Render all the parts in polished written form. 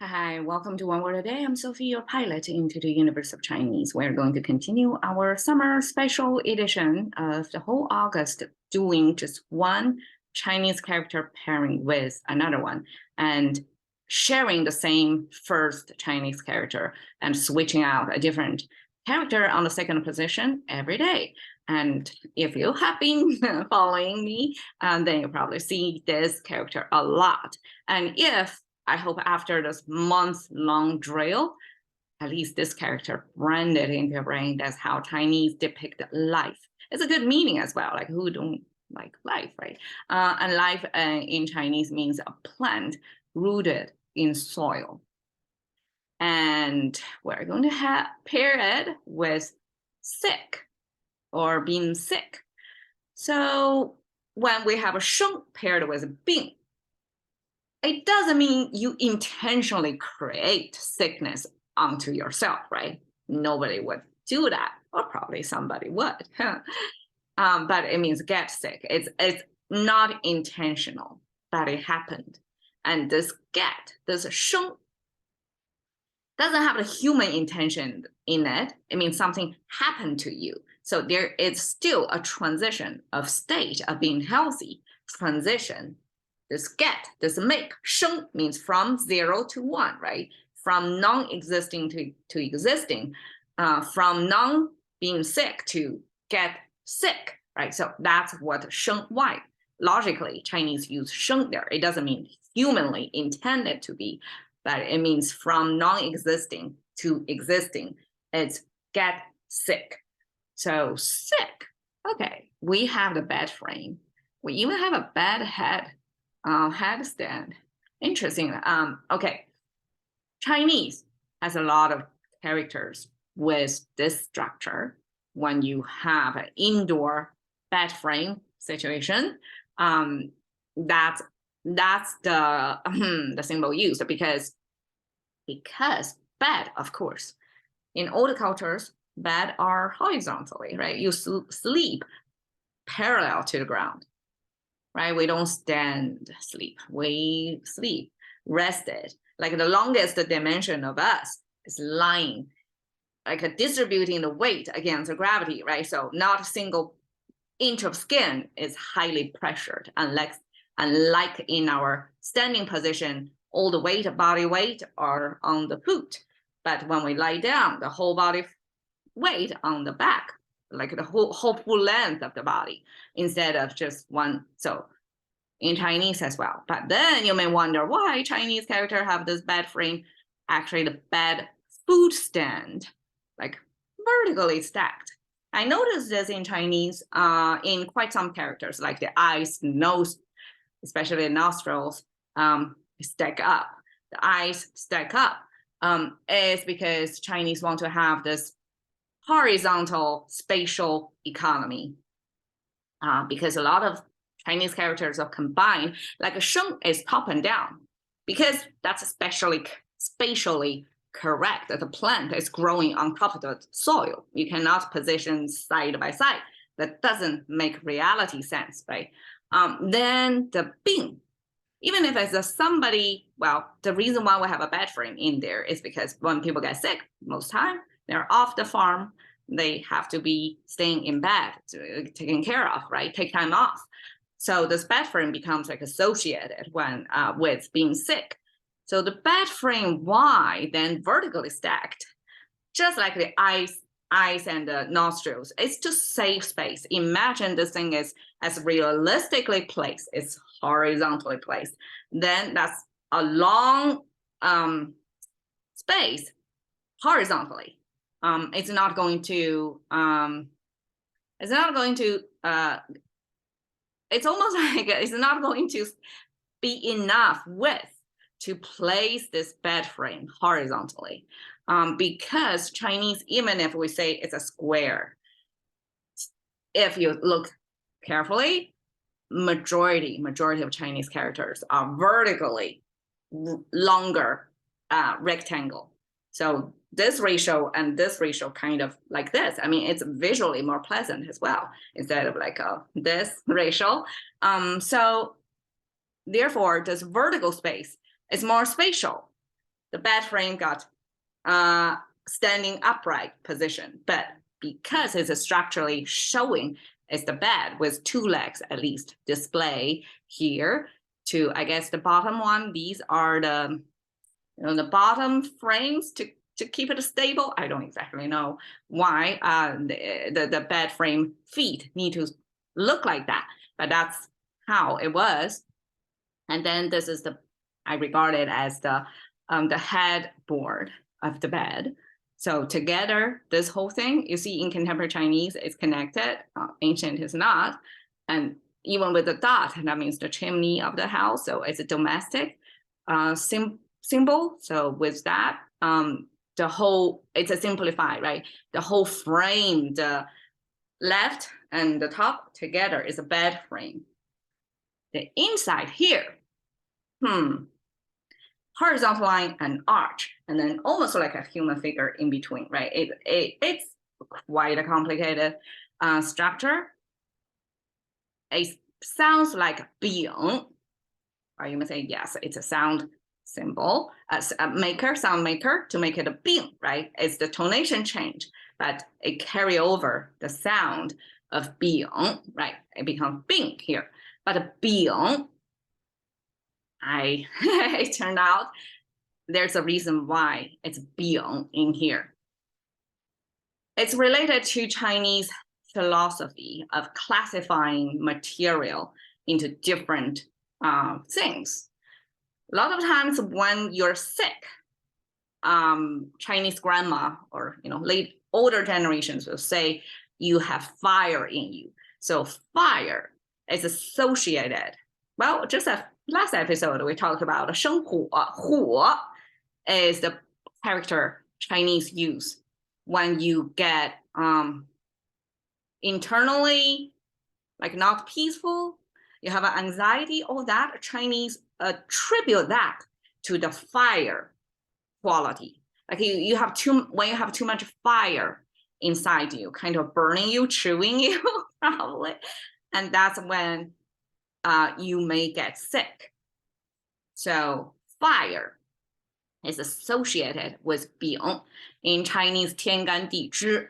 Hi, welcome to One Word a Day. I'm Sophie, your pilot into the universe of Chinese. We're going to continue our summer special edition of the whole August, doing just one Chinese character pairing with another one and sharing the same first Chinese character and switching out a different character on the second position every day. And if you have been following me, then you probably see this character a lot. And if I hope after this month-long drill, at least this character branded into your brain. That's how Chinese depict life. It's a good meaning as well. Like who don't like life, right? And life in Chinese means a plant rooted in soil. And we're going to pair it with sick or being sick. So when we have a sheng paired with a bing, it doesn't mean you intentionally create sickness onto yourself, right? Nobody would do that, or probably somebody would. But it means get sick. It's not intentional, but it happened. And this sheng, doesn't have a human intention in it. It means something happened to you. So there is still a transition of state of being healthy, transition. This this make, sheng means from 0 to 1, right? From non-existing to existing, from non being sick to get sick, right? So that's what sheng why. Logically, Chinese use sheng there. It doesn't mean humanly intended to be, but it means from non-existing to existing. It's get sick. So sick, okay, we have the bed frame. We even have a bed headstand. Interesting. Okay, Chinese has a lot of characters with this structure. When you have an indoor bed frame situation, that's the the symbol used because bed, of course, in older cultures, bed are horizontally, right? You sleep parallel to the ground, right? We don't stand sleep. We sleep rested. Like the longest dimension of us is lying, like distributing the weight against the gravity, right? So not a single inch of skin is highly pressured, unlike in our standing position, all the weight, body weight are on the foot. But when we lie down, the whole body weight on the back, like the whole full length of the body, instead of just one. So in Chinese as well. But then you may wonder why Chinese character have this bed frame. Actually, the bed food stand, like vertically stacked. I noticed this in Chinese in quite some characters, like the eyes, nose, especially the nostrils, stack up. The eyes stack up is because Chinese want to have this horizontal spatial economy because a lot of Chinese characters are combined, like a sheng is top and down, because that's especially spatially correct that the plant is growing on top of the soil. You cannot position side by side. That doesn't make reality sense, right? Then the bing, even if it's a somebody, well, the reason why we have a bed frame in there is because when people get sick, most time they're off the farm, they have to be staying in bed, taken care of, right? Take time off. So this bed frame becomes like associated when with being sick. So the bed frame Y then vertically stacked, just like the eyes and the nostrils. It's to save space. Imagine this thing is as realistically placed. It's horizontally placed. Then that's a long space horizontally. It's not going to. It's almost like it's not going to be enough width to place this bed frame horizontally. Because Chinese, even if we say it's a square, if you look carefully, majority of Chinese characters are vertically longer rectangle. So this ratio and this ratio kind of like this. I mean, it's visually more pleasant as well, instead of like this ratio. So therefore, this vertical space is more spatial. the bed frame got standing upright position, but because it's structurally showing it's the bed with 2 legs at least display here to, I guess, the bottom one. These are the, the bottom frames to keep it stable. I don't exactly know why the bed frame feet need to look like that, but that's how it was. And then this is I regard it as the headboard of the bed. So together, this whole thing you see in contemporary Chinese is connected. Ancient is not, and even with the dot, that means the chimney of the house. So it's a domestic symbol. So with that, the whole, it's a simplified, right? The whole frame, the left and the top together is a bed frame. The inside here, horizontal line and arch, and then almost like a human figure in between, right? It's quite a complicated structure. It sounds like 饼, or you may say, yes, it's a sound symbol, sound maker to make it a 饼, right? It's the tonation change, but it carry over the sound of 饼, right? It becomes 饼 here, but a 饼, it turned out there's a reason why it's 饼 in here. It's related to Chinese philosophy of classifying material into different things. A lot of times when you're sick, Chinese grandma or older generations will say you have fire in you. So fire is associated. Well, just as last episode we talked about 生火, 火 is the character Chinese use when you get internally like not peaceful, you have an anxiety, all that. Chinese attribute that to the fire quality. Like when you have too much fire inside you, kind of burning you, chewing you, probably, and that's when you may get sick. So fire is associated with 饼. In Chinese 天干地支,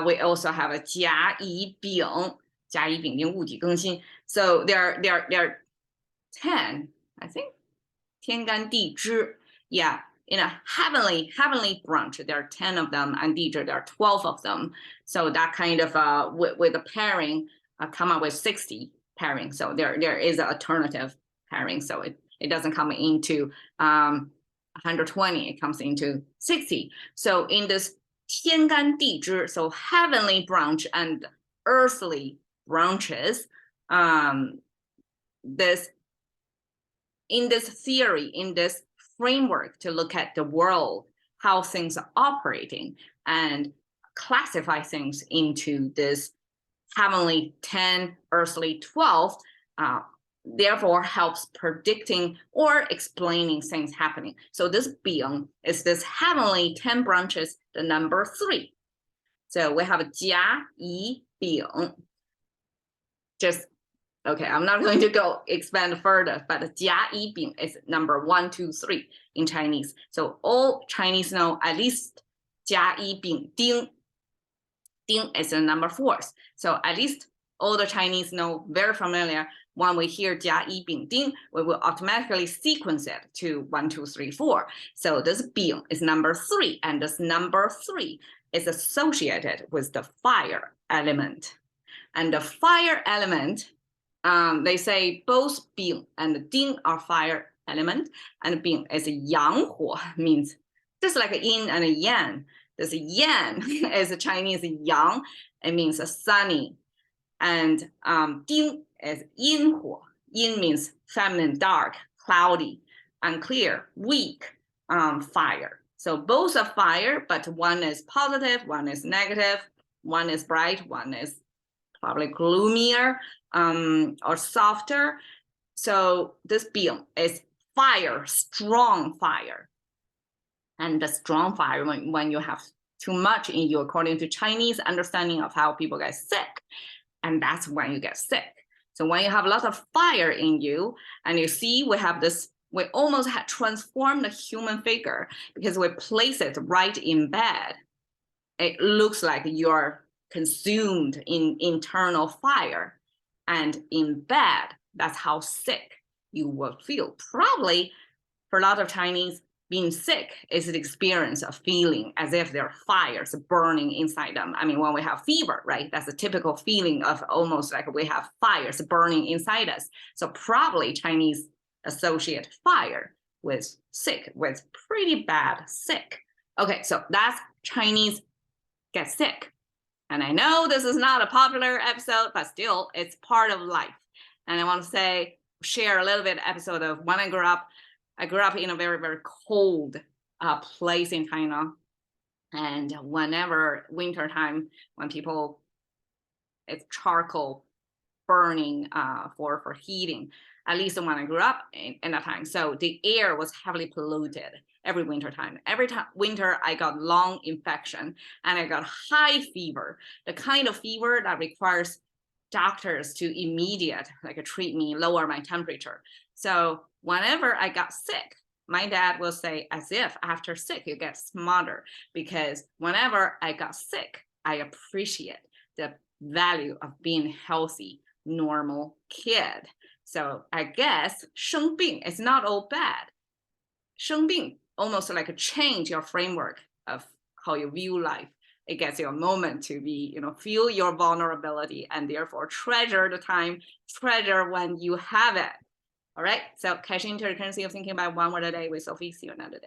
we also have a 甲乙丙, 甲乙丙丁戊己庚辛. So there are 10, I think. 天干地支, yeah. In a heavenly branch, there are 10 of them, and there are 12 of them. So that kind of with the pairing, come up with 60 pairing. So there is an alternative pairing. So it doesn't come into 120, it comes into 60. So in this 天干地支, so heavenly branch and earthly branches, in this theory, in this framework to look at the world, how things are operating, and classify things into this heavenly 10, earthly 12, therefore helps predicting or explaining things happening. So this 丙 is this heavenly 10 branches, the number 3. So we have 甲乙丙. Just, okay, I'm not going to go expand further, but 甲乙丙 is number 1, 2, 3 in Chinese. So all Chinese know at least 甲乙丙丁. Ding is the number 4. So at least all the Chinese know, very familiar. When we hear 甲乙丙丁, we will automatically sequence it to 1, 2, 3, 4. So this 丙 is number 3, and this number 3 is associated with the fire element. And the fire element, they say both 丙and 丁 are fire element, and 丙is a yang huo, means just like a yin and a yang. This yan is a Chinese yang, it means a sunny. And 丁 is yin huo. Yin means feminine, dark, cloudy, unclear, weak, fire. So both are fire, but one is positive, one is negative, one is bright, one is probably gloomier or softer. So this 丙 is fire, strong fire. And the strong fire, when you have too much in you, according to Chinese understanding of how people get sick, and that's when you get sick. So when you have a lot of fire in you, and you see we have this we almost had transformed the human figure because we place it right in bed. It looks like you're consumed in internal fire. And in bed, that's how sick you will feel. Probably for a lot of Chinese, being sick is the experience of feeling as if there are fires burning inside them. I mean, when we have fever, right? That's a typical feeling of almost like we have fires burning inside us. So probably Chinese associate fire with sick, with pretty bad sick. Okay, so that's Chinese get sick. And I know this is not a popular episode, but still it's part of life. And I want to share a little bit episode of when I grew up. I grew up in a very, very cold place in China. And whenever wintertime, when it's charcoal burning for heating, at least when I grew up in that time. So the air was heavily polluted every wintertime. Every winter, I got lung infection and I got high fever, the kind of fever that requires doctors to treat me, lower my temperature. So whenever I got sick, my dad will say, as if after sick, you get smarter, because whenever I got sick, I appreciate the value of being healthy, normal kid. So I guess 生病 is not all bad. 生病 almost like a change your framework of how you view life. It gets you a moment to feel your vulnerability and therefore treasure the time, treasure when you have it. All right. So catching into the currency of thinking about one word a day with Sophie. See you another day.